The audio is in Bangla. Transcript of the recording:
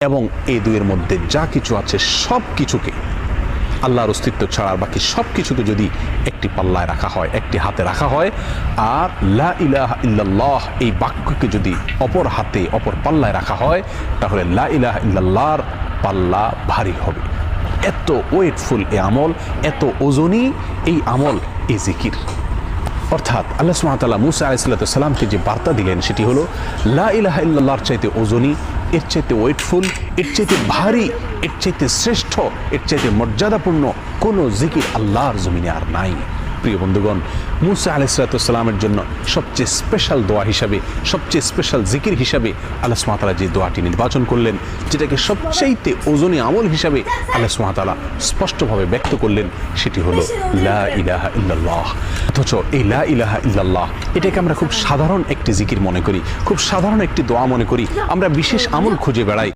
এবং এই দুইয়ের মধ্যে যা কিছু আছে সব কিছুকে আল্লাহর অস্তিত্ব ছাড়া বাকি সব কিছুকে যদি একটি পাল্লায় রাখা হয়, একটি হাতে রাখা হয়, আর লা ইলাহা ইল্লাল্লাহ এই বাক্যকে যদি অপর হাতে অপর পাল্লায় রাখা হয়, তাহলে লা ইলাহা ইল্লাল্লাহর পাল্লা ভারী হবে। এত ওয়েটফুল এই আমল, এত ওজনী এই আমল, এই জিকির। অর্থাৎ আল্লাহ সুবহানাহু ওয়া তাআলা মুসা আলাইহিস সালামকে যে বার্তা দিলেন সেটি হলো লা ইলাহা ইল্লাল্লাহর চাইতে ওজনী, এর চাইতে ওয়েটফুল, এর চাইতে ভারী, এর চাইতে শ্রেষ্ঠ, এর চাইতে মর্যাদাপূর্ণ কোনো জিকির আল্লাহর জমিনে আর নাই। প্রিয় বন্ধুগণ, মুসা আলাইহিস সালামের জন্য সবচেয়ে স্পেশাল দোয়া হিসাবে, সবচেয়ে স্পেশাল জিকির হিসাবে আল্লাহ সুবহানাহু ওয়া তাআলা যে দোয়াটি নির্বাচন করলেন, যেটাকে সবচাইতে ওজনী আমল হিসাবে আল্লাহ সুবহানাহু ওয়া তাআলা স্পষ্টভাবে ব্যক্ত করলেন, সেটি হলো লা ইলাহা ইল্লাল্লাহ। অথচ এই লা ইলাহা ইল্লাল্লাহ এটাকে আমরা খুব সাধারণ একটি জিকির মনে করি, খুব সাধারণ একটি দোয়া মনে করি, আমরা বিশেষ আমল খুঁজে বেড়াই।